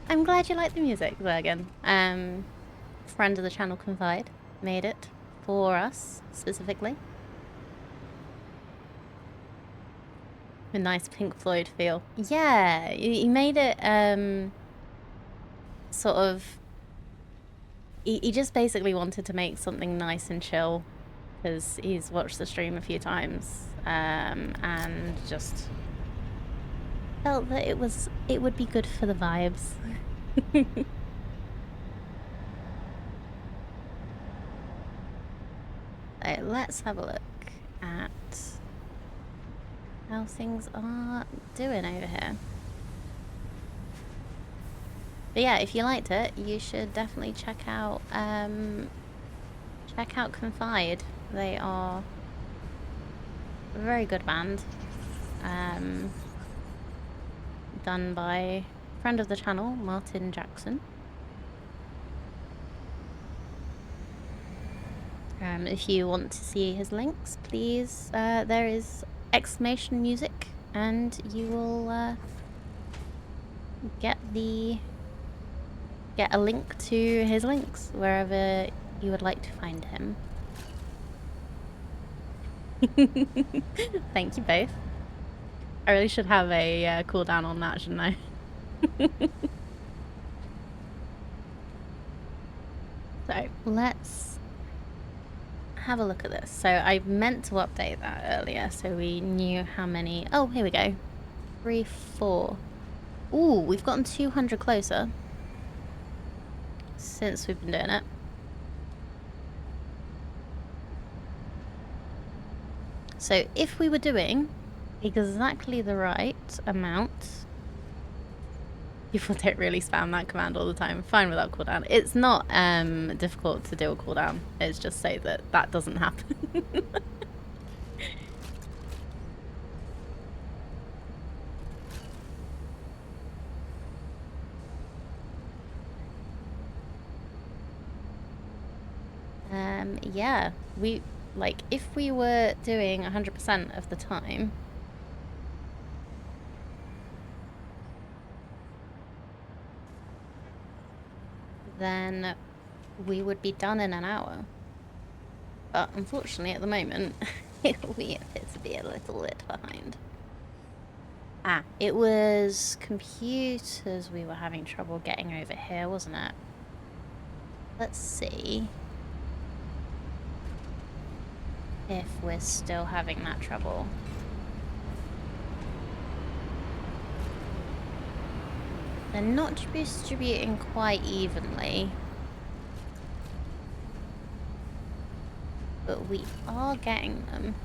I'm glad you like the music, Zergan. Friend of the channel Confide made it for us specifically. A nice Pink Floyd feel. Yeah, he made it sort of. He just basically wanted to make something nice and chill because he's watched the stream a few times and just felt that it would be good for the vibes. So let's have a look at how things are doing over here. But yeah, if you liked it, you should definitely check out Confide. They are a very good band. Done by friend of the channel, Martin Jackson. If you want to see his links, please, there is exclamation music, and you will get a link to his links wherever you would like to find him. Thank you both. I really should have a cooldown on that, shouldn't I? So let's have a look at this. So I meant to update that earlier so we knew how many. Oh, here we go. 3, 4. Ooh, we've gotten 200 closer since we've been doing it. So if we were doing exactly the right amount, people don't really spam that command all the time. Fine without cooldown. It's not difficult to do a cooldown. It's just so that that doesn't happen. Yeah, if we were doing 100% of the time, then we would be done in an hour. But unfortunately, at the moment, we appear to be a little bit behind. Ah, it was computers we were having trouble getting over here, wasn't it? Let's see if we're still having that trouble. They're not distributing quite evenly, but we are getting them.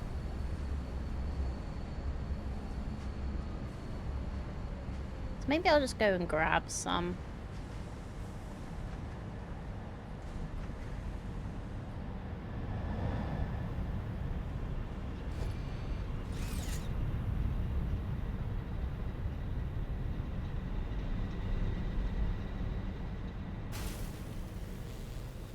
So maybe I'll just go and grab some.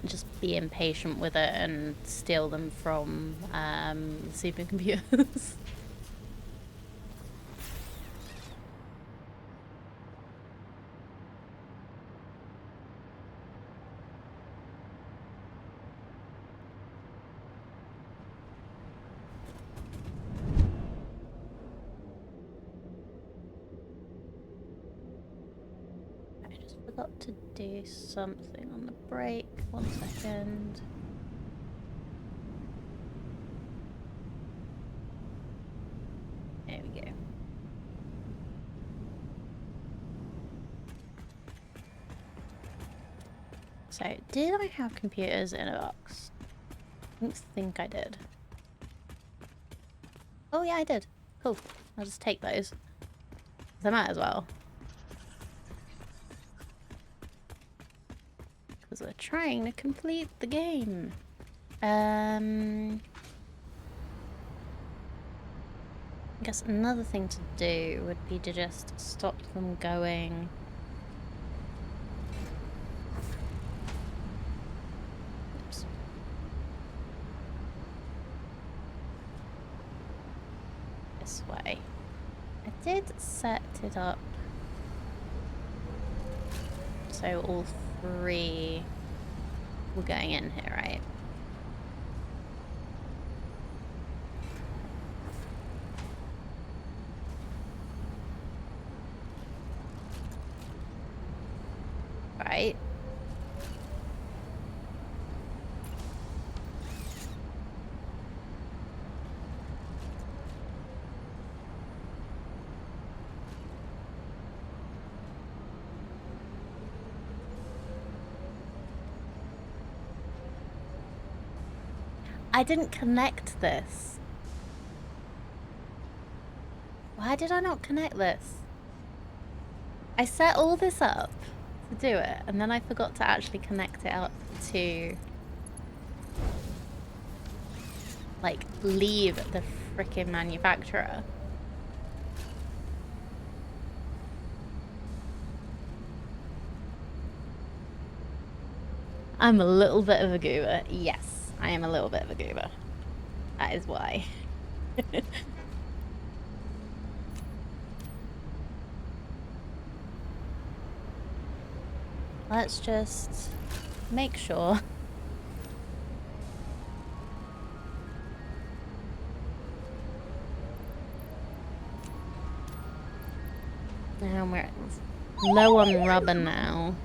Just be impatient with it and steal them from supercomputers. I just forgot to do something on the break. 1 second. There we go. So, did I have computers in a box? I don't think I did. Oh yeah, I did. Cool. I'll just take those. I might as well. Because we're trying to complete the game. I guess another thing to do would be to just stop them going. Oops. This way. I did set it up So all 3 were going in here, right? Right. I didn't connect this. Why did I not connect this? I set all this up to do it, and then I forgot to actually connect it up to, like, leave the frickin' manufacturer. I'm a little bit of a goober. Yes, I am a little bit of a goober. That is why. Let's just make sure. Now we're low on rubber now.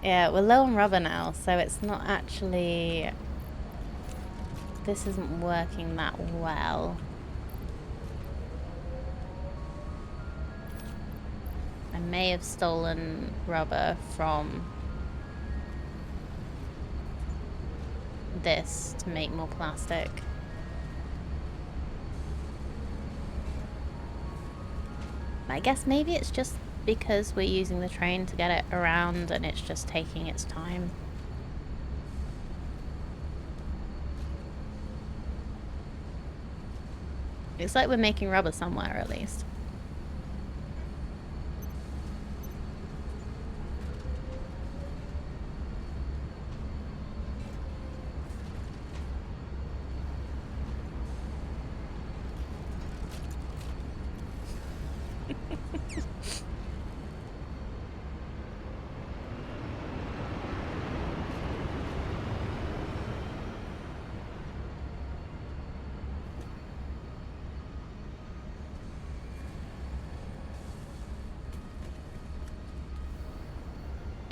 Yeah, we're low on rubber now, so it's not actually... This isn't working that well. I may have stolen rubber from this to make more plastic. I guess maybe it's just because we're using the train to get it around and it's just taking its time. Looks like we're making rubber somewhere, at least.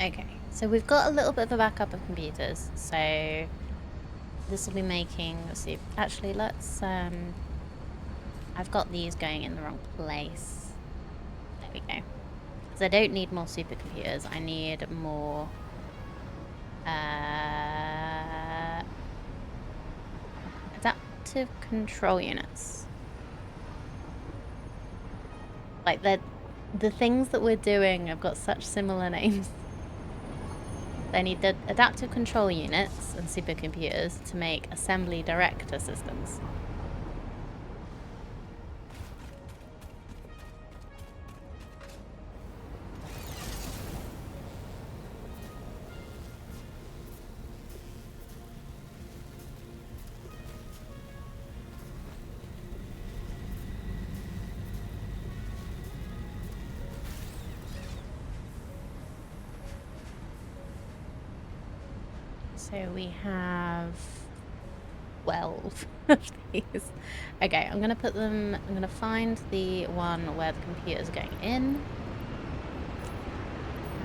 Okay, so we've got a little bit of a backup of computers, so this will be making, let's see, actually let's, I've got these going in the wrong place. There we go. Because I don't need more supercomputers, I need more, adaptive control units. Like, the things that we're doing have got such similar names. They need the adaptive control units and supercomputers to make assembly director systems. So we have 12 of these. Okay, I'm gonna put them, I'm gonna find the one where the computers are going in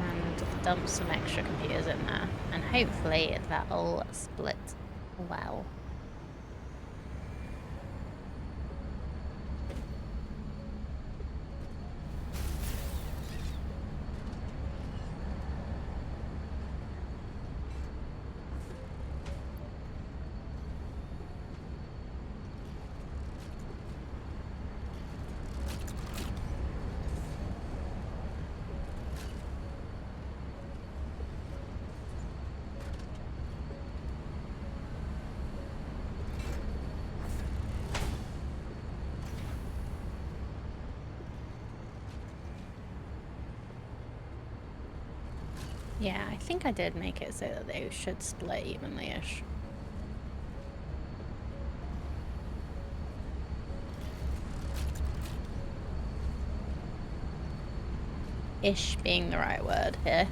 and dump some extra computers in there, and hopefully that'll split well. Yeah, I think I did make it so that they should split evenly-ish. ish being the right word here.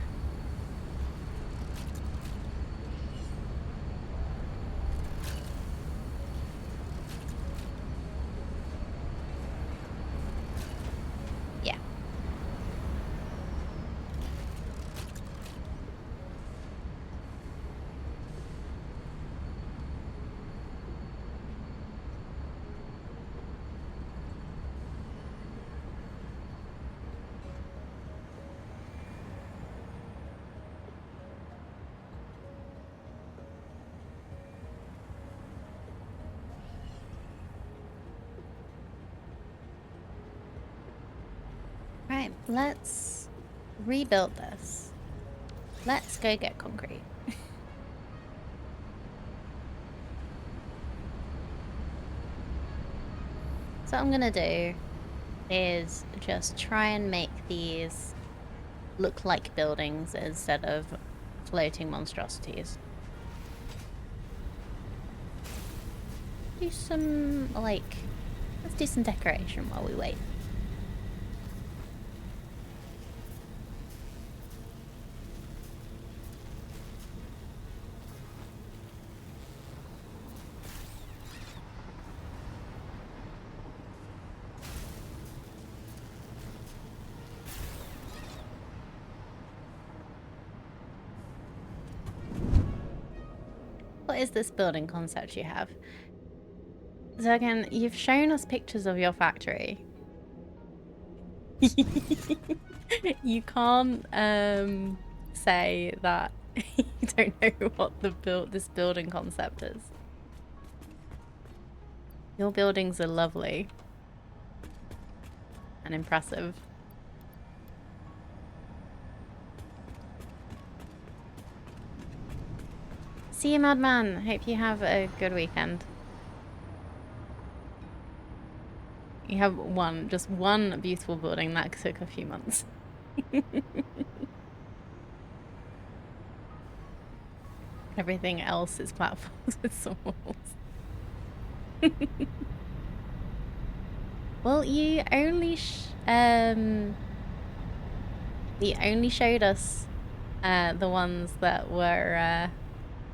Yeah. Right, let's rebuild this. Let's go get concrete. So what I'm gonna do is just try and make these look like buildings instead of floating monstrosities. Do some, like, let's do some decoration while we wait. What is this building concept you have? So again, you've shown us pictures of your factory. You can't say that you don't know what this building concept is. Your buildings are lovely and impressive. See you, Madman. Hope you have a good weekend. You have just one beautiful building that took a few months. Everything else is platforms with some walls. Well, you only showed us the ones that were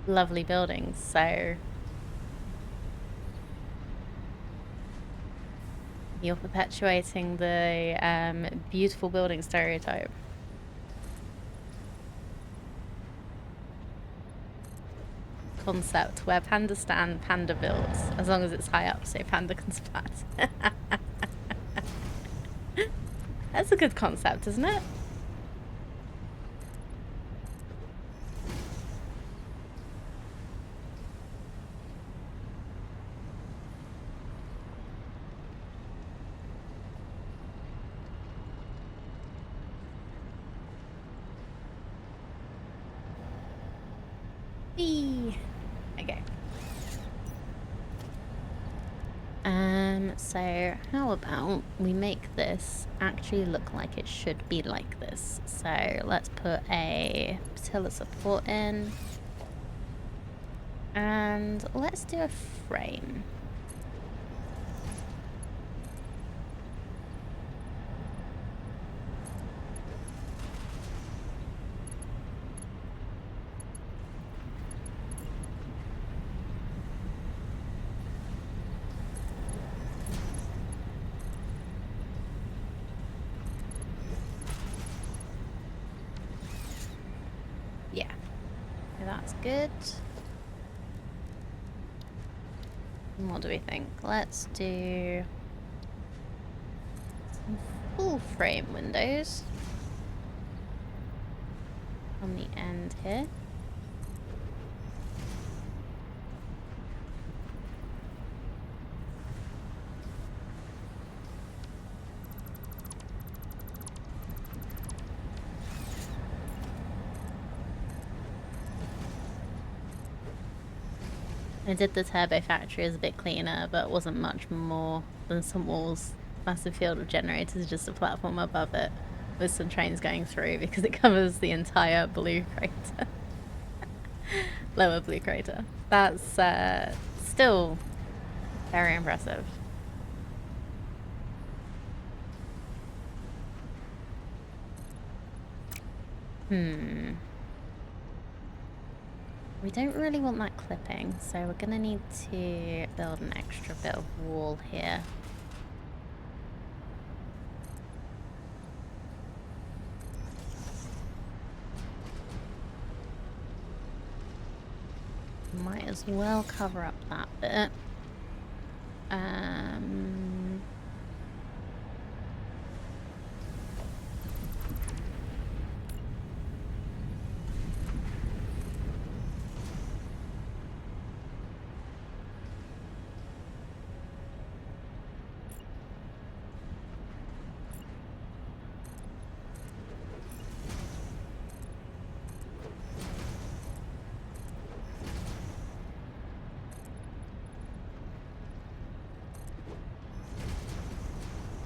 lovely buildings, so you're perpetuating the beautiful building stereotype. Concept where panda stand, panda builds, as long as it's high up so panda can splat. That's a good concept, isn't it? Okay. So how about we make this actually look like it should be like this? So let's put a pillar support in. And let's do a frame. Yeah, that's good. And what do we think? Let's do some full frame windows on the end here. I did the turbo factory as a bit cleaner, but wasn't much more than some walls. Massive field of generators, just a platform above it with some trains going through because it covers the entire blue crater. Lower blue crater. That's still very impressive. We don't really want that clipping, so we're gonna need to build an extra bit of wall here. Might as well cover up that bit.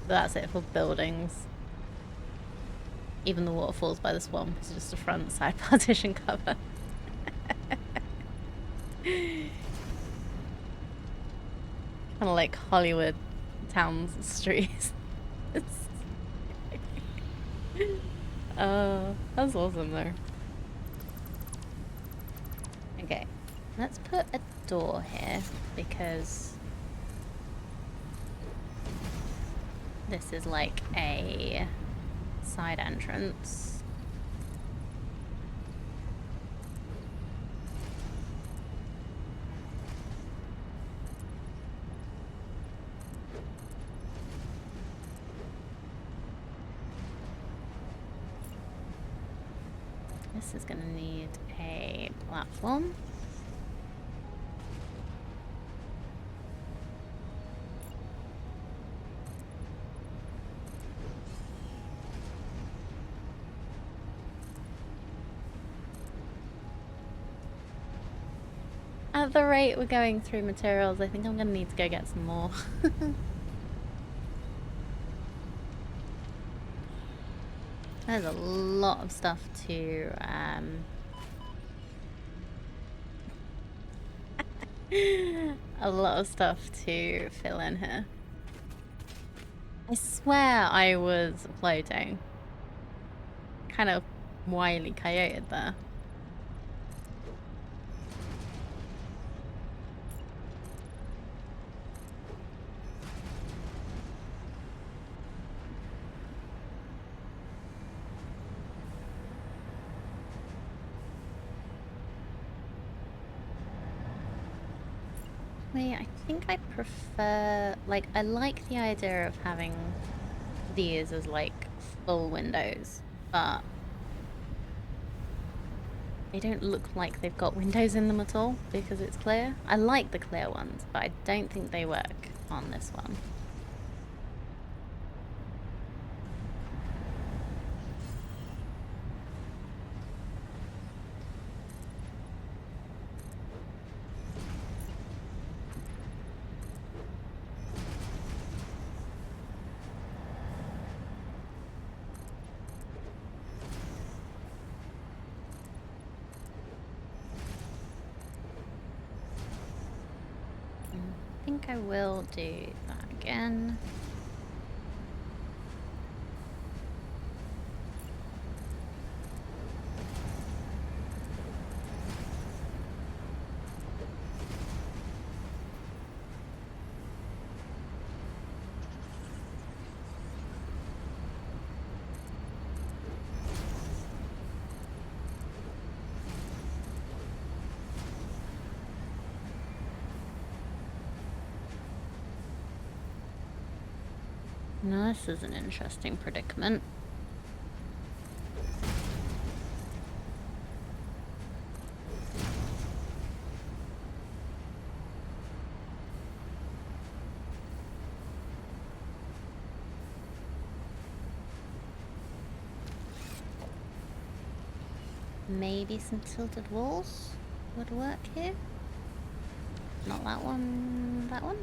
That's it for buildings. Even the waterfalls by the swamp is just a front side partition cover. Kind of like Hollywood towns streets. That's awesome though. Okay, let's put a door here because this is like a side entrance. This is gonna need a platform. At the rate we're going through materials, I think I'm gonna need to go get some more. There's a lot of stuff to a lot of stuff to fill in here. I swear I was floating. Kind of wily coyoted there. I think I prefer, like, I like the idea of having these as like full windows, but they don't look like they've got windows in them at all because it's clear. I like the clear ones, but I don't think they work on this one. I think I will do that again. Now this is an interesting predicament. Maybe some tilted walls would work here. Not that one, that one.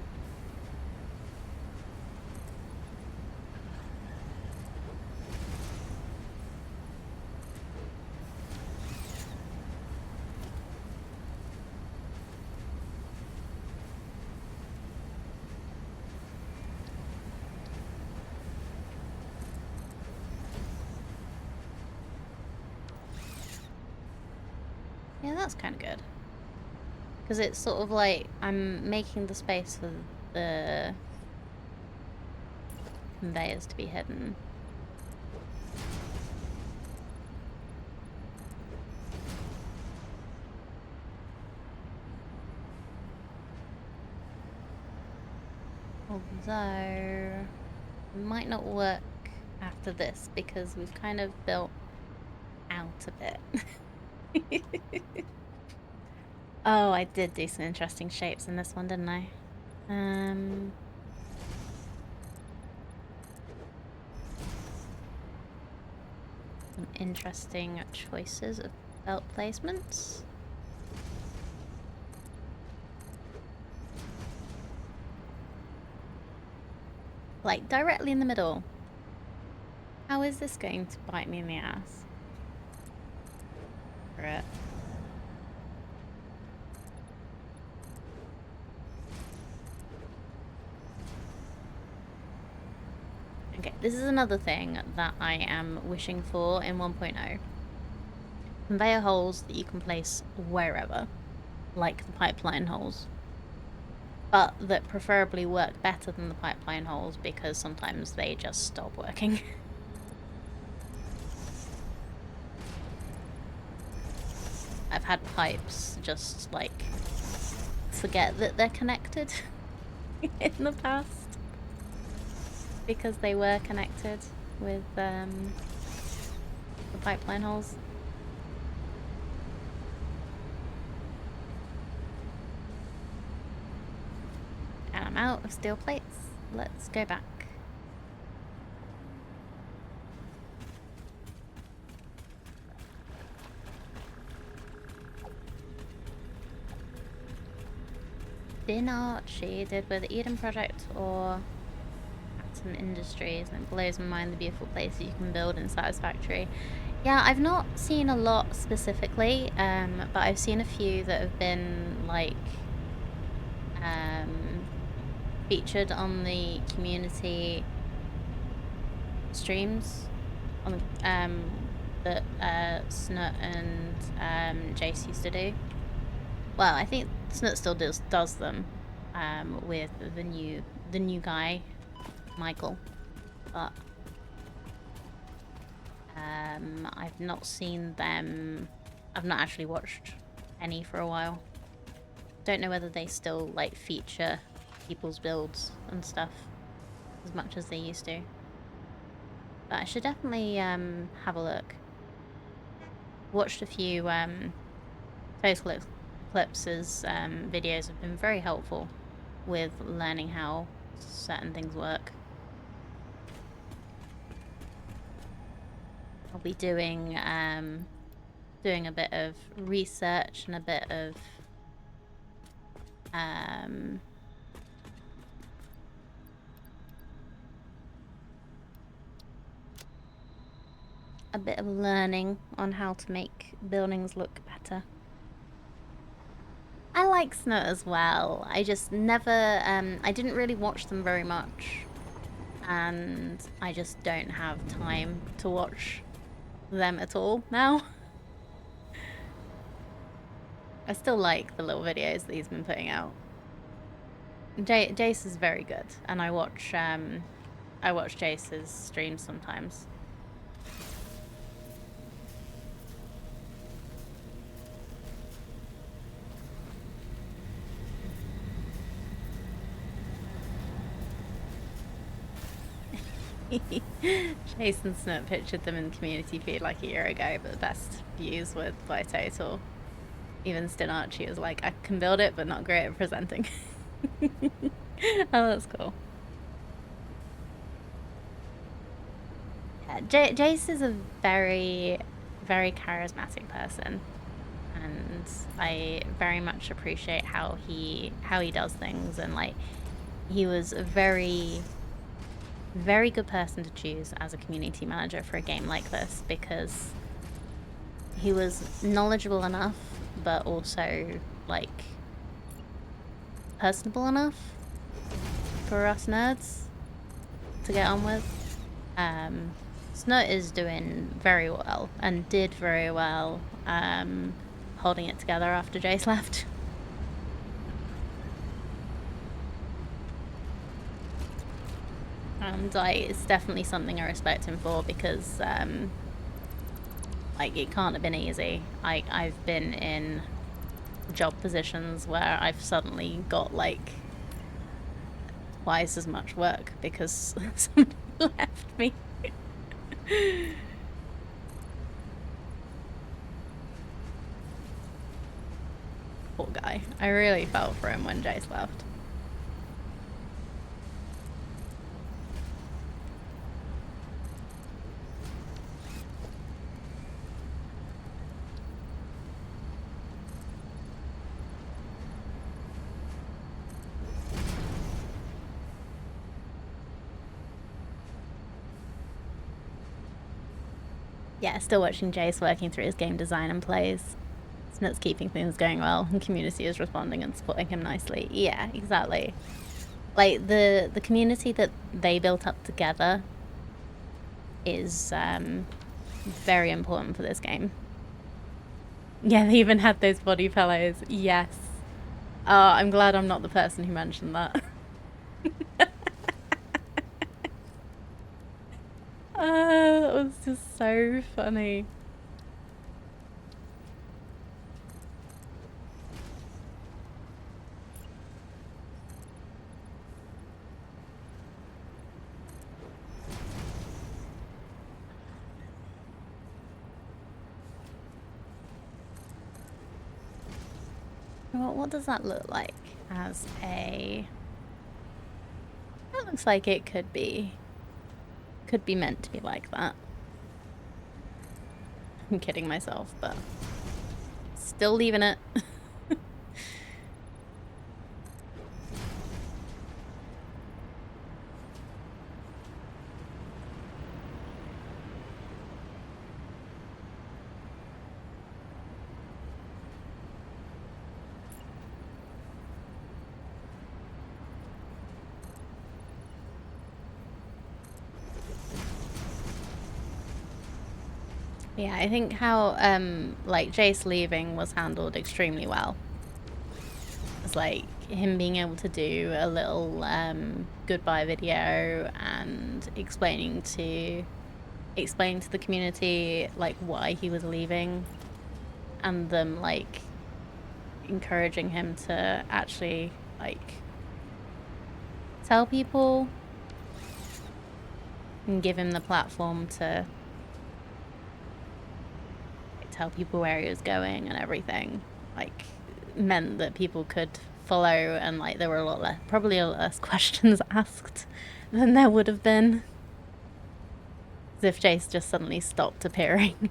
that's kind of good. Because it's sort of like I'm making the space for the conveyors to be hidden. Although it might not work after this because we've kind of built out a bit. Oh, I did do some interesting shapes in this one, didn't I? Some interesting choices of belt placements. Like directly in the middle. How is this going to bite me in the ass? Right. Okay, this is another thing that I am wishing for in 1.0. Conveyor holes that you can place wherever, like the pipeline holes. But that preferably work better than the pipeline holes because sometimes they just stop working. I've had pipes just like forget that they're connected in the past because they were connected with the pipeline holes. And I'm out of steel plates. Let's go back. Dinner she did with the Eden Project or Atom Industries, and it blows my mind the beautiful places you can build in Satisfactory. Yeah, I've not seen a lot specifically, but I've seen a few that have been like featured on the community streams on that Snut and Jace used to do. Well, I think Snut still does them with the new guy, Michael, but I've not seen them. I've not actually watched any for a while. Don't know whether they still like feature people's builds and stuff as much as they used to. But I should definitely have a look. Watched a few Total Eclipse's videos have been very helpful with learning how certain things work. I'll be doing a bit of research and a bit of learning on how to make buildings look better. I like Snut as well. I just never, I didn't really watch them very much. And I just don't have time to watch them at all now. I still like the little videos that he's been putting out. Jace is very good, and I watch Jace's streams sometimes. Jason Snip pictured them in the community feed like a year ago, but the best views were by Total. Even Stinarchi was like, I can build it, but not great at presenting. Oh, that's cool. Yeah, Jace is a very, very charismatic person, and I very much appreciate how he does things, and like he was a very good person to choose as a community manager for a game like this because he was knowledgeable enough but also like personable enough for us nerds to get on with. Snut is doing very well and did very well holding it together after Jace left. And it's definitely something I respect him for, because like, it can't have been easy. I've been in job positions where I've suddenly got like twice as much work because somebody left me. Poor guy. I really felt for him when Jace left. Yeah, still watching Jace working through his game design and plays. It's keeping things going well, and community is responding and supporting him nicely. Yeah, exactly. Like, the community that they built up together is very important for this game. Yeah, they even had those body pillows. Yes. I'm glad I'm not the person who mentioned that. That was just so funny. Well, what does that look like as a... That looks like it could be meant to be like that. I'm kidding myself, but still leaving it. Yeah, I think how like Jace leaving was handled extremely well. It's like him being able to do a little goodbye video and explaining to the community like why he was leaving, and them like encouraging him to actually like tell people and give him the platform to tell people where he was going and everything, like, meant that people could follow, and like there were a lot less, probably a lot less questions asked than there would have been as if Jace just suddenly stopped appearing.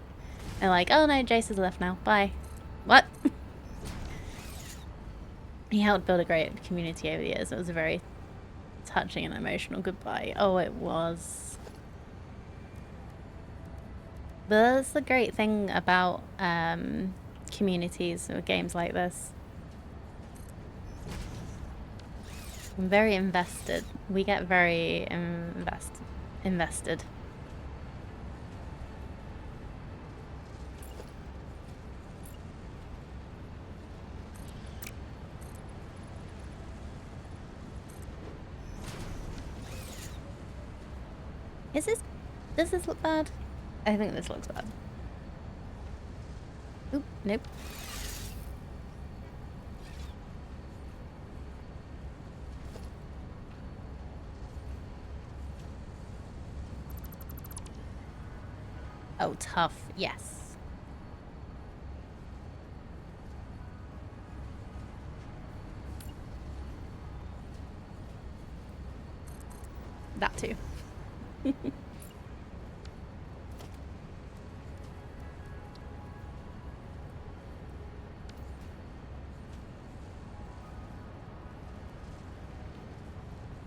And like, oh no, Jace has left now, bye. What? He helped build a great community over the years. It was a very touching and emotional goodbye. Oh, it was. But that's the great thing about communities or games like this. I'm very invested. We get very invested. Does this look bad? I think this looks bad. Oop, nope. Oh, tough, yes. That too.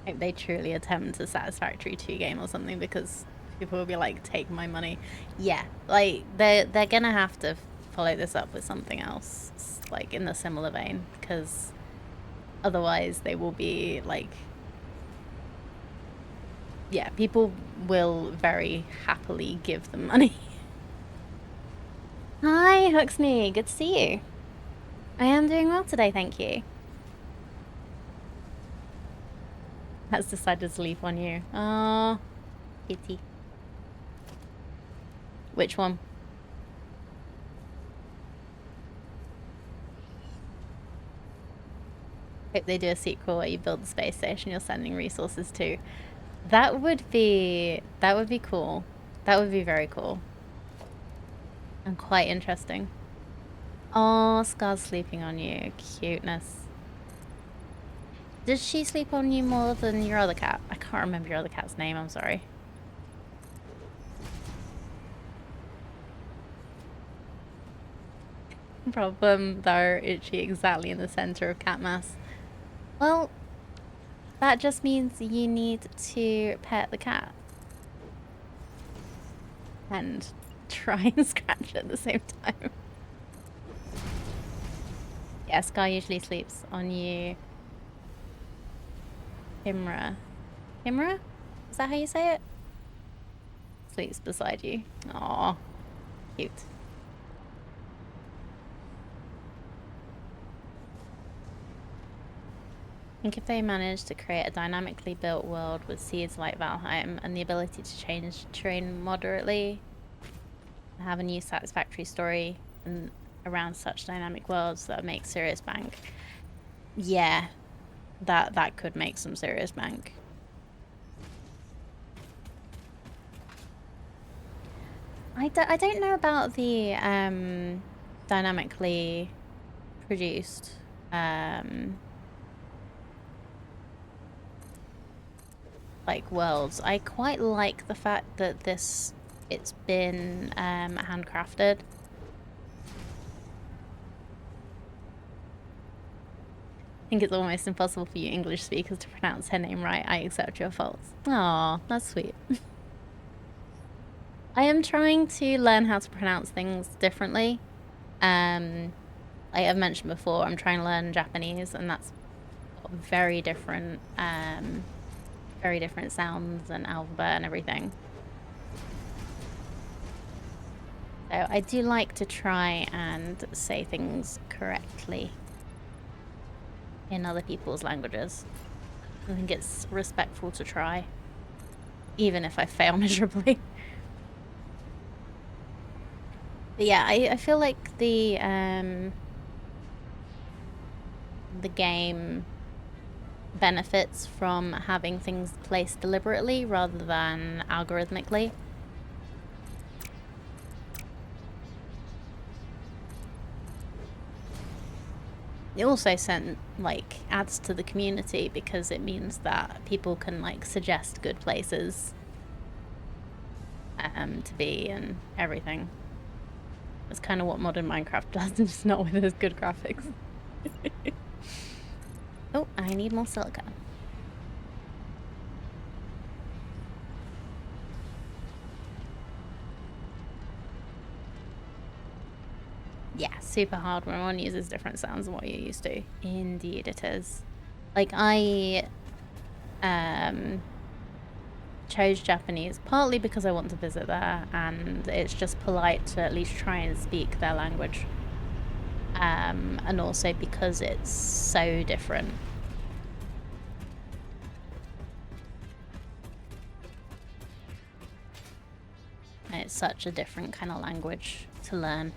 Like, they truly attempt a Satisfactory 2 game or something, because people will be like, take my money. Yeah, like, they're gonna have to follow this up with something else, like, in a similar vein, because otherwise they will be, like... Yeah, people will very happily give them money. Hi, Huxney, good to see you. I am doing well today, thank you. Has decided to sleep on you. Oh, pity. Which one? Hope they do a sequel where you build the space station you're sending resources to. That would be cool. That would be very cool. And quite interesting. Oh, Scar's sleeping on you. Cuteness. Does she sleep on you more than your other cat? I can't remember your other cat's name, I'm sorry. Problem though, is she exactly in the center of cat mass? Well, that just means you need to pet the cat. And try and scratch at the same time. Yeah, Scar usually sleeps on you. Himra. Himra? Is that how you say it? Sleeps beside you. Aww. Cute. I think if they manage to create a dynamically built world with seeds like Valheim and the ability to change terrain moderately, have a new Satisfactory story and around such dynamic worlds that make serious bank. Yeah, that could make some serious bank. I don't know about the dynamically produced like worlds. I quite like the fact that it's been handcrafted. I think it's almost impossible for you English speakers to pronounce her name right. I accept your faults. Aw, that's sweet. I am trying to learn how to pronounce things differently. Like I've mentioned before, I'm trying to learn Japanese, and that's got very different sounds and alphabet and everything. So I do like to try and say things correctly in other people's languages. I think it's respectful to try, even if I fail miserably. But yeah, I feel like the game benefits from having things placed deliberately rather than algorithmically. It also adds to the community because it means that people can suggest good places to be and everything. It's kind of what modern Minecraft does, just not with as good graphics. Oh, I need more silica. Yeah, super hard when one uses different sounds than what you're used to. Indeed it is. I chose Japanese partly because I want to visit there and it's just polite to at least try and speak their language. And also because it's so different. And it's such a different kind of language to learn.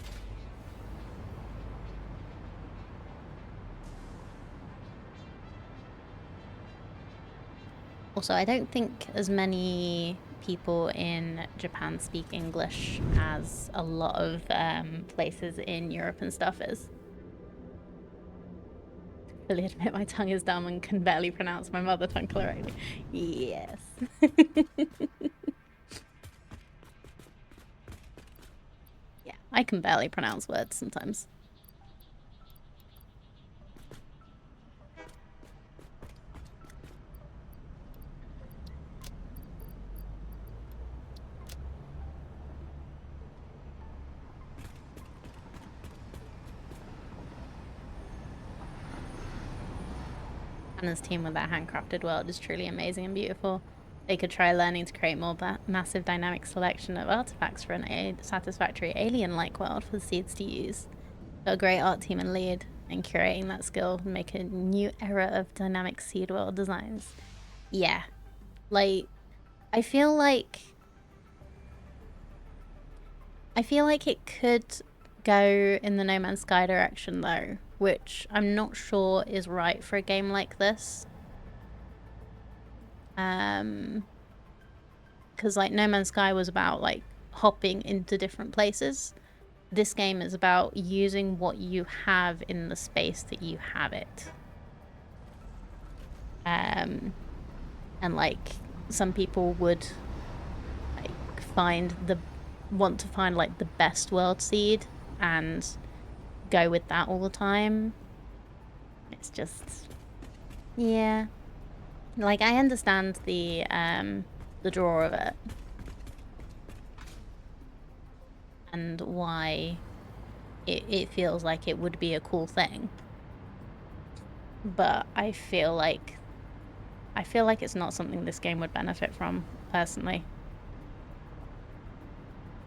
Also, I don't think as many people in Japan speak English as a lot of places in Europe and stuff is. I fully admit my tongue is dumb and can barely pronounce my mother tongue correctly. Yes. Yeah, I can barely pronounce words sometimes. Anna's team with that handcrafted world is truly amazing and beautiful. They could try learning to create more massive dynamic selection of artifacts for an satisfactory alien-like world for the seeds to use. Got a great art team and lead. and curating that skill and make a new era of dynamic seed world designs. Yeah, like I feel like it could go in the No Man's Sky direction though, which I'm not sure is right for a game like this. Because like No Man's Sky was about like hopping into different places. This game is about using what you have in the space that you have it. And like some people would like want to find like the best world seed and go with that all the time. It's just, yeah. Like I understand the draw of it and why it feels like it would be a cool thing, but I feel like it's not something this game would benefit from, personally.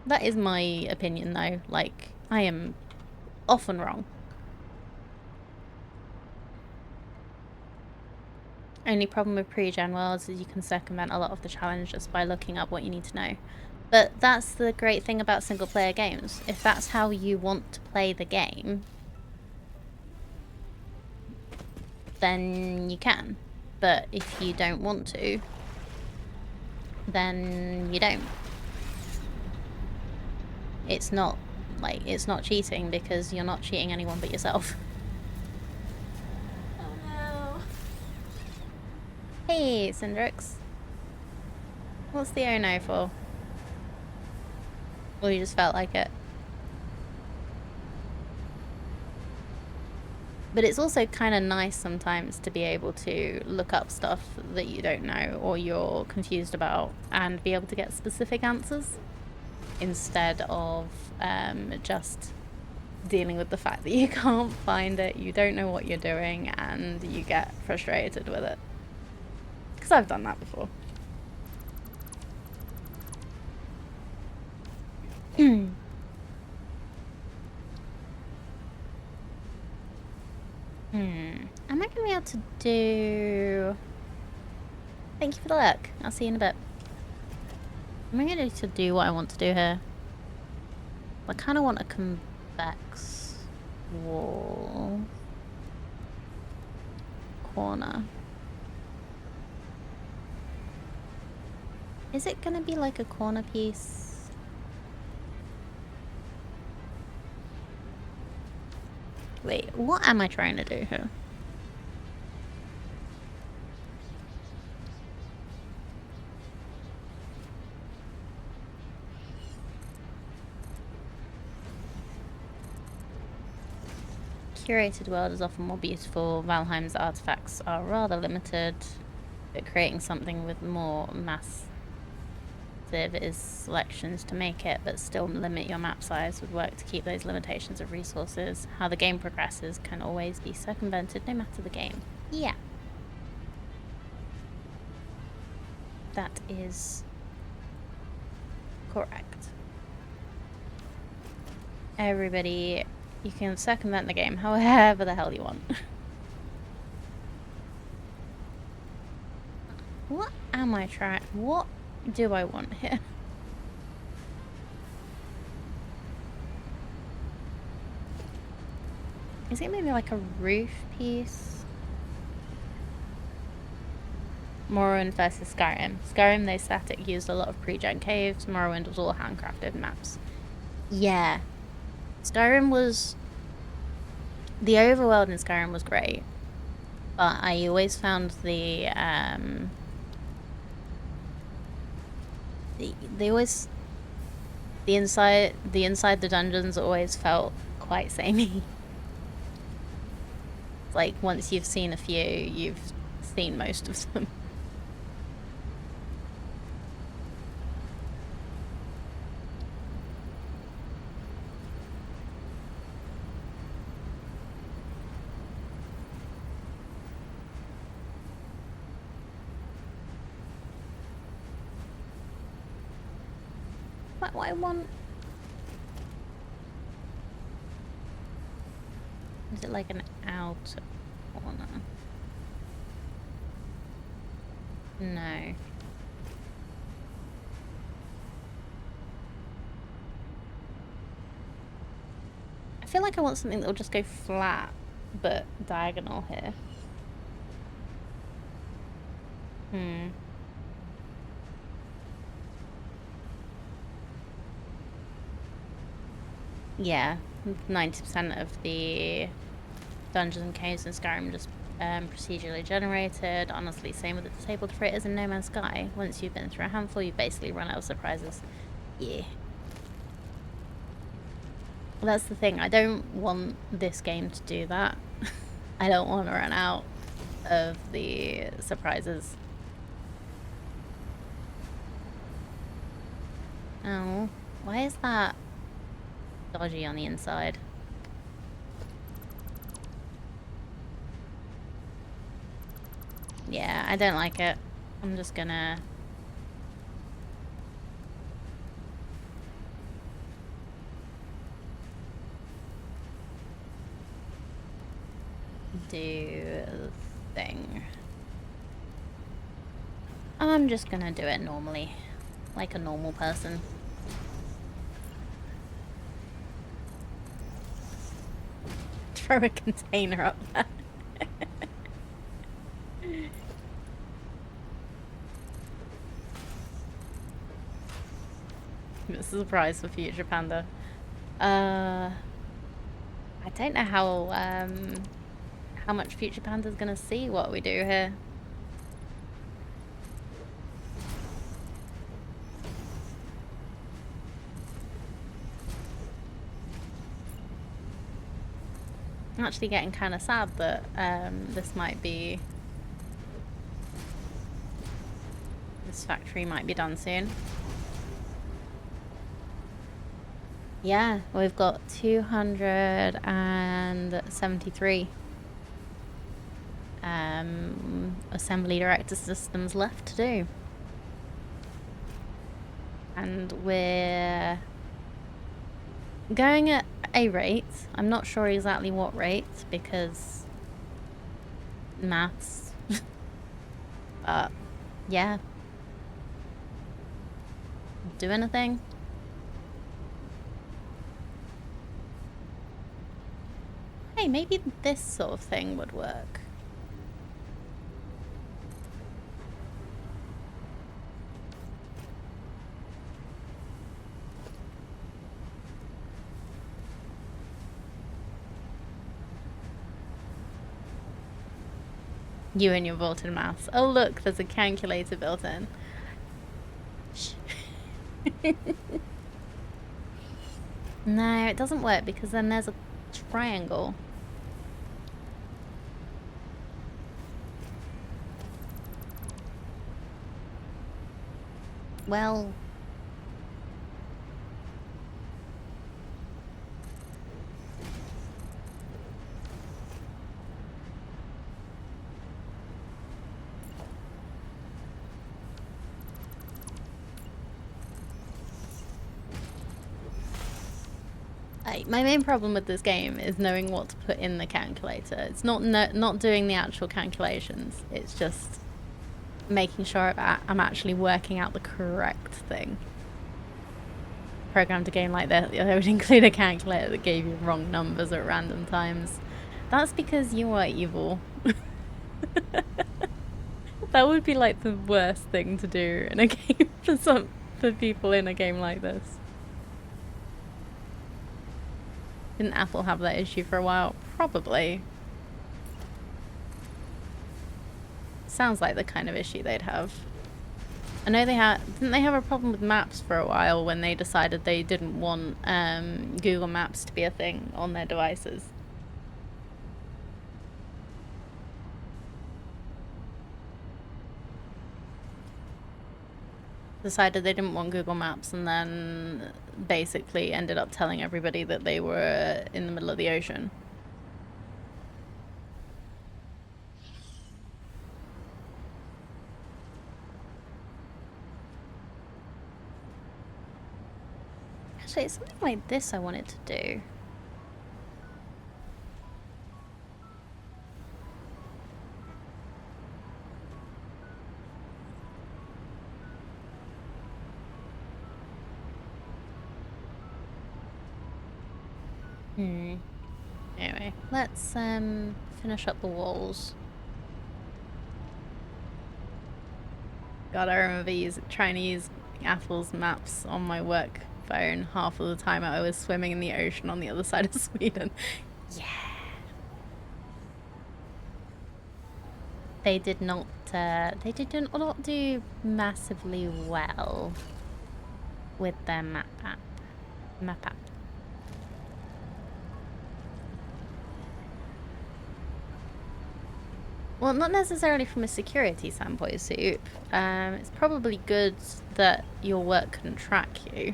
That is my opinion though. Like, I am often wrong. Only problem with pre-gen worlds is you can circumvent a lot of the challenge just by looking up what you need to know. But that's the great thing about single player games. If that's how you want to play the game, then you can. But if you don't want to, then you don't. It's not cheating because you're not cheating anyone but yourself. Oh no. Hey, Syndrix. What's the oh no for? Or you just felt like it? But it's also kind of nice sometimes to be able to look up stuff that you don't know or you're confused about and be able to get specific answers instead of just dealing with the fact that you can't find it, you don't know what you're doing, and you get frustrated with it. Because I've done that before. Am I going to be able to do... Thank you for the look. I'll see you in a bit. Am I going to do what I want to do here? I kind of want a convex wall corner. Is it going to be like a corner piece? Wait, what am I trying to do here? Curated world is often more beautiful. Valheim's artifacts are rather limited, but creating something with more massive is selections to make it, but still limit your map size would work to keep those limitations of resources. How the game progresses can always be circumvented no matter the game. Yeah. That is correct. Everybody, you can circumvent the game however the hell you want. What am I trying? What do I want here? Is it maybe like a roof piece? Morrowind versus Skyrim. Skyrim, they static used a lot of pre-gen caves. Morrowind was all handcrafted maps. Yeah. Skyrim was... The overworld in Skyrim was great. But I always found the inside the dungeons always felt quite samey. Like once you've seen a few, you've seen most of them. What I want... Is it like an outer corner? No. I feel like I want something that will just go flat, but diagonal here. Yeah, 90% of the dungeons and caves in Skyrim just procedurally generated. Honestly, same with the disabled freighters in No Man's Sky. Once you've been through a handful, you basically run out of surprises. Yeah. Well, that's the thing. I don't want this game to do that. I don't want to run out of the surprises. Oh, why is that dodgy on the inside? Yeah, I don't like it. I'm just gonna... do the thing. I'm just gonna do it normally, like a normal person. Throw a container up there. This is a prize for Future Panda. I don't know how much Future Panda's gonna see what we do here. I'm actually getting kind of sad that this factory might be done soon. Yeah, we've got 273 assembly director systems left to do. And we're going at a rate. I'm not sure exactly what rate because maths. But yeah. Do anything. Hey, maybe this sort of thing would work. You and your vaulted mouse. Oh look, there's a calculator built in. No, it doesn't work because then there's a triangle. Well... my main problem with this game is knowing what to put in the calculator. It's not doing the actual calculations. It's just making sure I'm actually working out the correct thing. Programmed a game like that, I would include a calculator that gave you wrong numbers at random times. That's because you are evil. That would be like the worst thing to do in a game for people in a game like this. Didn't Apple have that issue for a while? Probably. Sounds like the kind of issue they'd have. I know didn't they have a problem with maps for a while when they decided they didn't want Google Maps to be a thing on their devices? Decided they didn't want Google Maps and then basically ended up telling everybody that they were in the middle of the ocean. Actually, it's something like this I wanted to do. Anyway, let's finish up the walls. God, I remember trying to use Apple's maps on my work phone half of the time I was swimming in the ocean on the other side of Sweden. Yeah. They did not do massively well with their map app. Well, not necessarily from a security standpoint, Soup. It's probably good that your work can track you.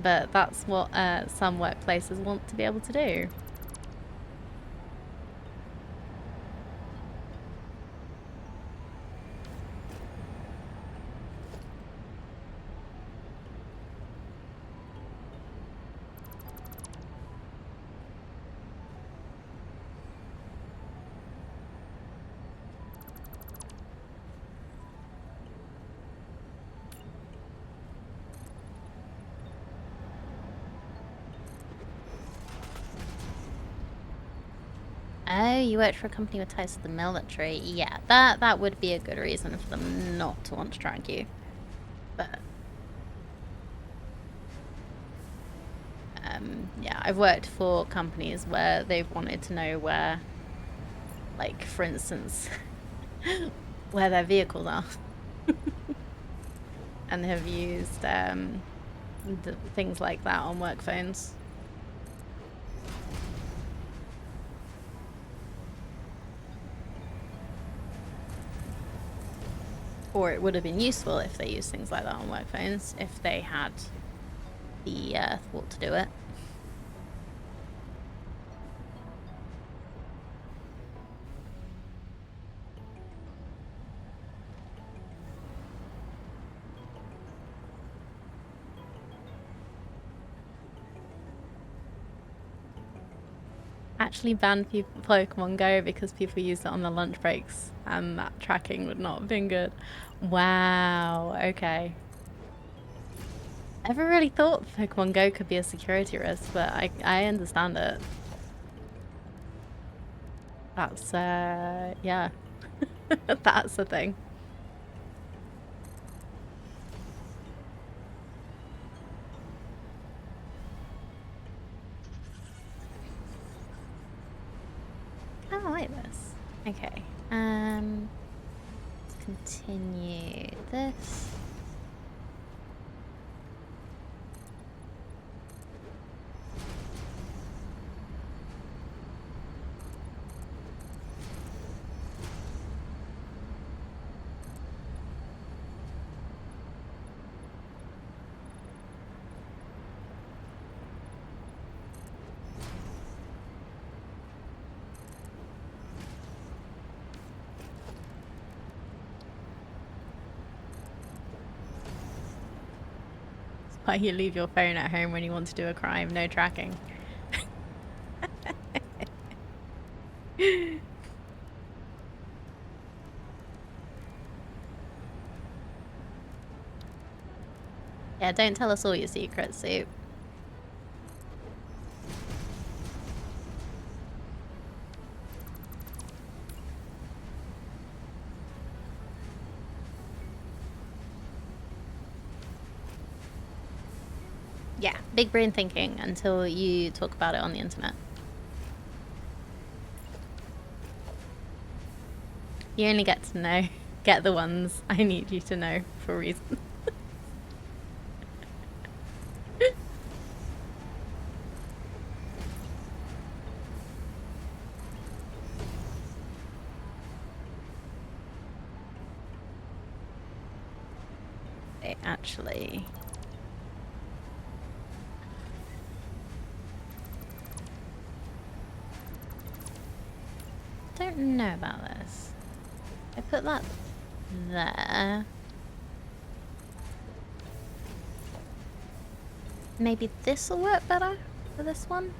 But that's what some workplaces want to be able to do. Oh, you worked for a company with ties to the military. Yeah, that would be a good reason for them not to want to track you. But yeah, I've worked for companies where they've wanted to know where, like, for instance, where their vehicles are. And have used things like that on work phones. Or it would have been useful if they used things like that on work phones, if they had the thought to do it. Actually banned Pokemon Go because people used it on their lunch breaks and that tracking would not have been good. Wow, okay. I never really thought Pokemon Go could be a security risk, but I understand it. That's, yeah. That's the thing. I like this. Okay. Let's continue this. Why you leave your phone at home when you want to do a crime, no tracking. Yeah, don't tell us all your secrets, Soup. Yeah, big brain thinking until you talk about it on the internet. You only get the ones I need you to know for a reason. Okay, actually. Don't know about this. I put that there. Maybe this will work better for this one.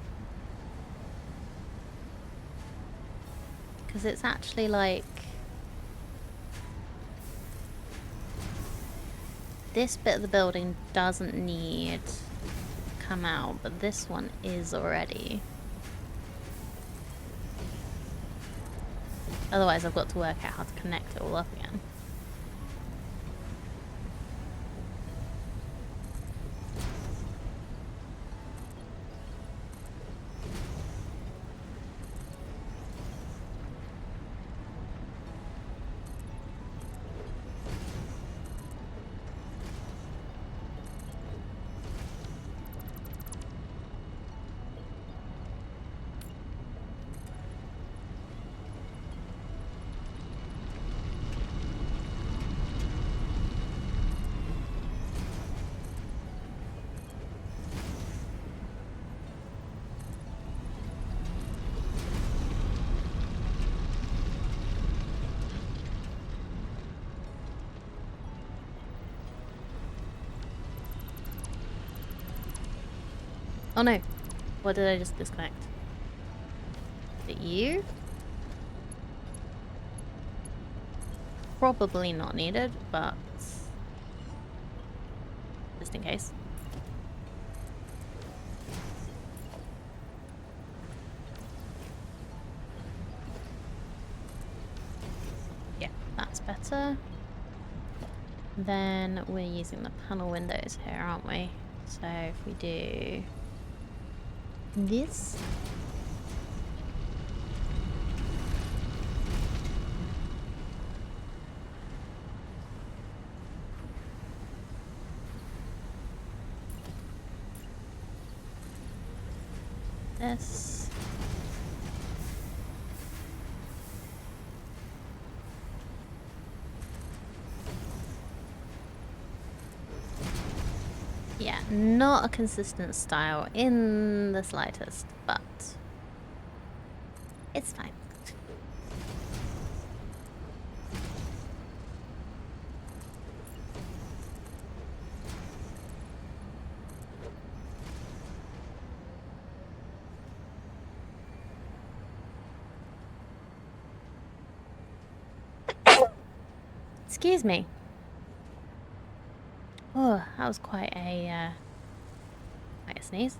Because it's actually like... this bit of the building doesn't need to come out, but this one is already. Otherwise, I've got to work out how to connect it all up again. Oh no, what did I just disconnect? Is it you? Probably not needed, but just in case. Yeah, that's better. Then we're using the panel windows here, aren't we? So if we do this. This. Yeah, not a consistent style in the slightest, but it's fine. Excuse me. Oh, that was quite a sneeze.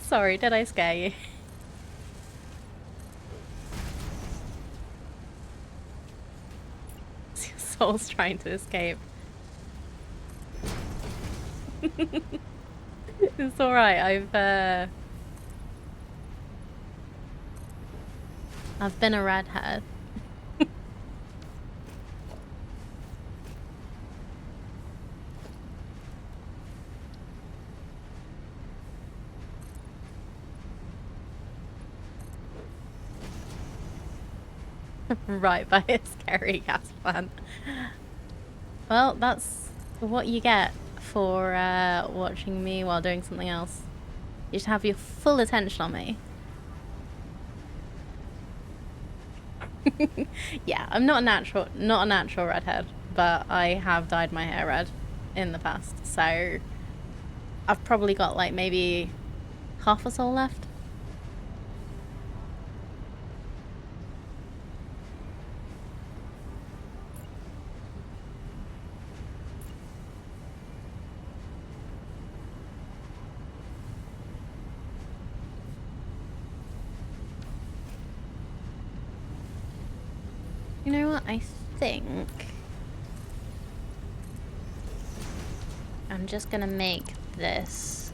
Sorry, did I scare you? Your soul's trying to escape. It's alright, I've been a redhead. Right by a scary gas plant. Well, that's what you get for watching me while doing something else. You should have your full attention on me. Yeah, I'm not a natural redhead, but I have dyed my hair red in the past, so I've probably got like maybe half a soul left. You know what? I think I'm just gonna make this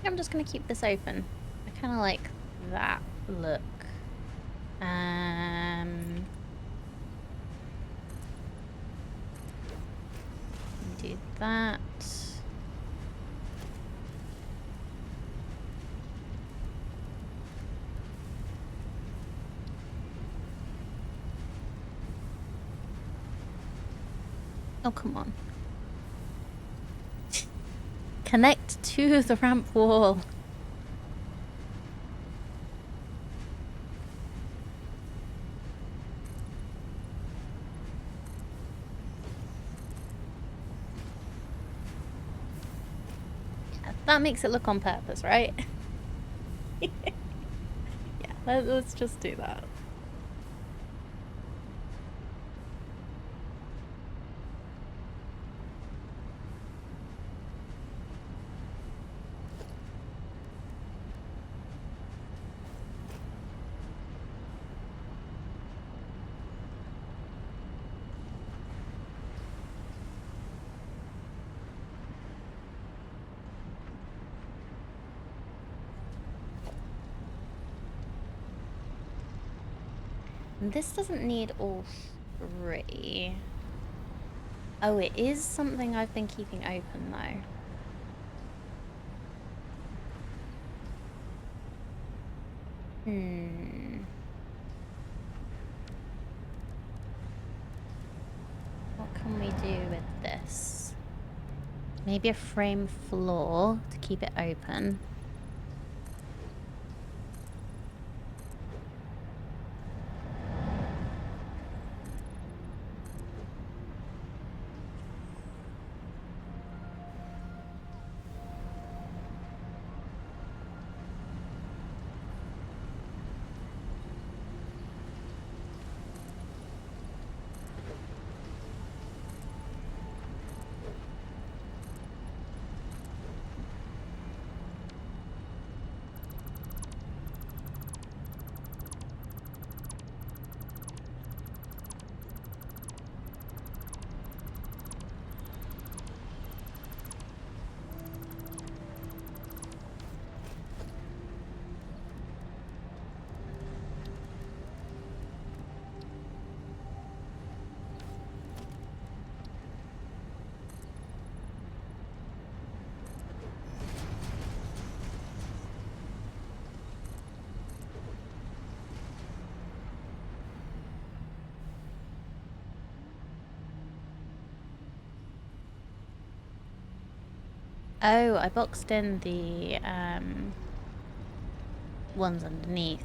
I'm just gonna keep this open. I kind of like that look. Do that. Oh, come on. Connect to the ramp wall. Yeah, that makes it look on purpose, right? Yeah, let's just do that. This doesn't need all three. Oh, it is something I've been keeping open, though. What can we do with this? Maybe a frame floor to keep it open. Oh, I boxed in the ones underneath.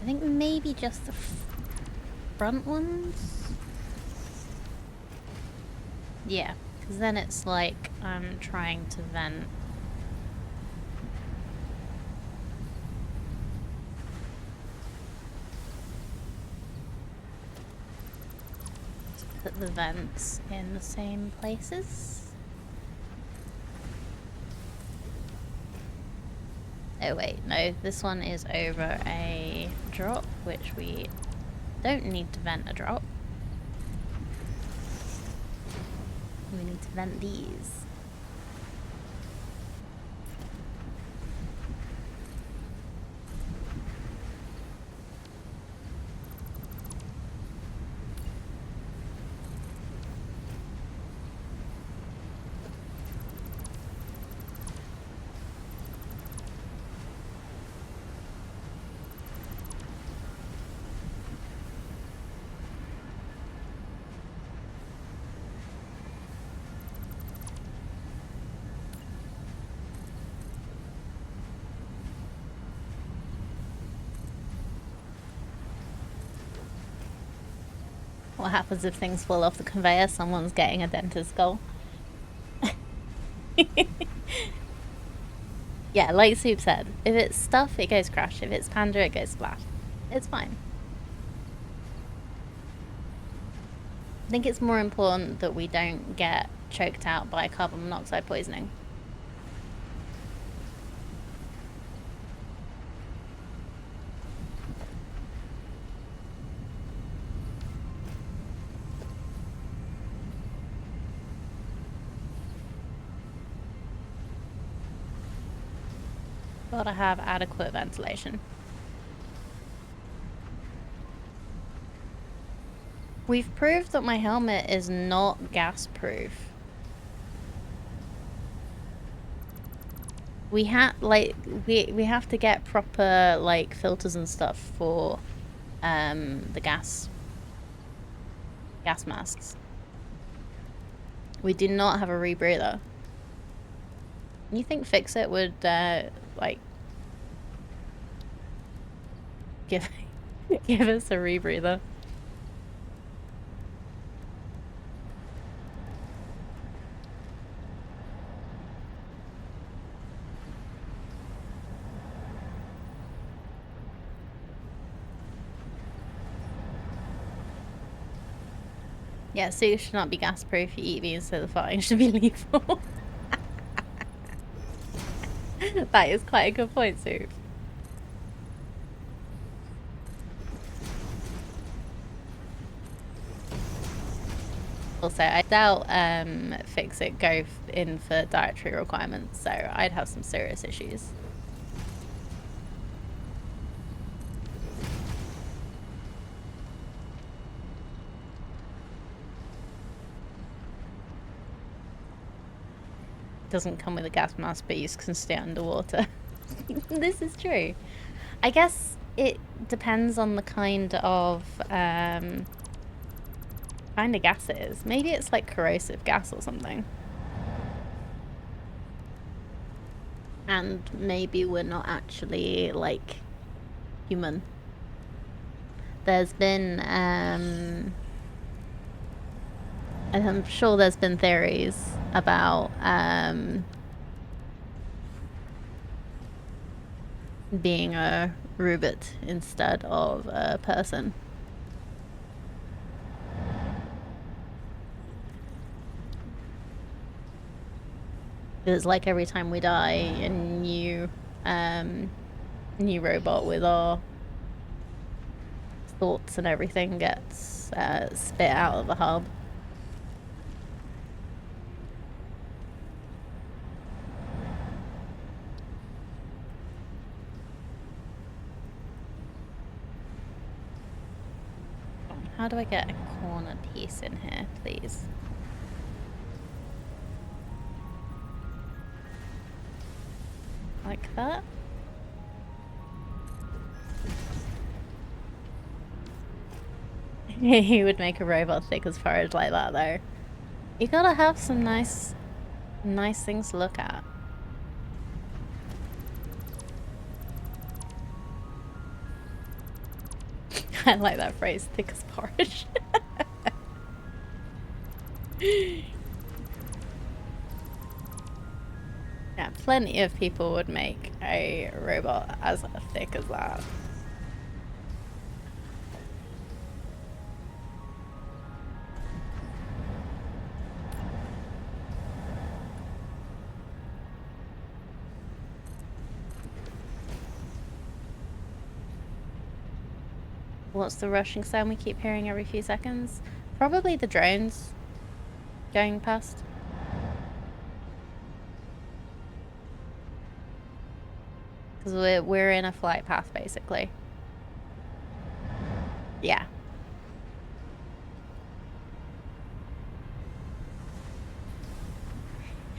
I think maybe just the front ones? Yeah, because then it's like I'm trying to vent. To put the vents in the same places. Oh wait, no, this one is over a drop, which we don't need to vent a drop. We need to vent these. What happens if things fall off the conveyor? Someone's getting a dentist skull. Yeah, like Soup said, if it's stuff, it goes crash. If it's Panda, it goes splash. It's fine. think it's more important that we don't get choked out by carbon monoxide poisoning. Gotta have adequate ventilation. We've proved that my helmet is not gas proof. We have we have to get proper like filters and stuff for the gas masks. We do not have a rebreather. You think Fix-It would like give us a rebreather? Yeah, suits should not be gas proof. You eat these, so the farting should be lethal. That is quite a good point, Soup. Also, I doubt Fix-It go in for dietary requirements, so I'd have some serious issues. Doesn't come with a gas mask, but you can stay underwater. This is true. I guess it depends on the kind of gas it is. Maybe it's like corrosive gas or something. And maybe we're not actually like human. There's been I'm sure there's been theories about being a robot instead of a person. It's like every time we die, a new robot with our thoughts and everything gets spit out of the hub. How do I get a corner piece in here, please? Like that? He would make a robot thick as porridge like that, though. You gotta have some nice things to look at. I like that phrase, thick as porridge. Yeah, plenty of people would make a robot as thick as that. What's the rushing sound we keep hearing every few seconds? Probably the drones going past. Because we're in a flight path, basically. Yeah.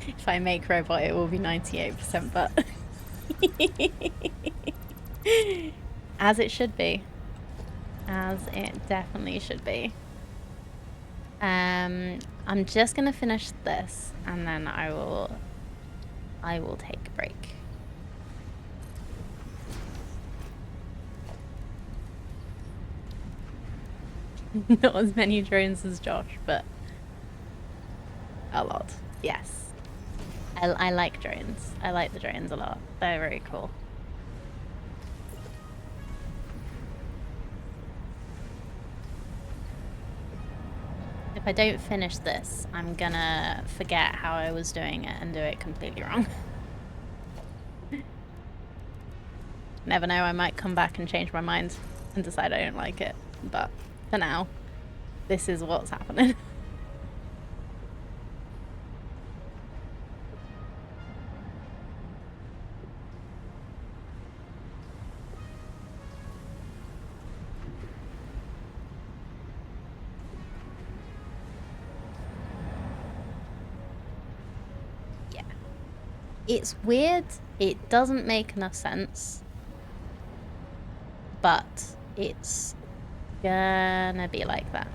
If I make robot, it will be 98%, but... As it should be. As it definitely should be. I'm just gonna finish this, and then I will take a break. Not as many drones as Josh, but a lot. Yes. I like drones. I like the drones a lot. They're very cool. if I don't finish this, I'm gonna forget how I was doing it and do it completely wrong. Never know, I might come back and change my mind and decide I don't like it. But for now, this is what's happening. Yeah. It's weird. It doesn't make enough sense. But it's gonna be like that.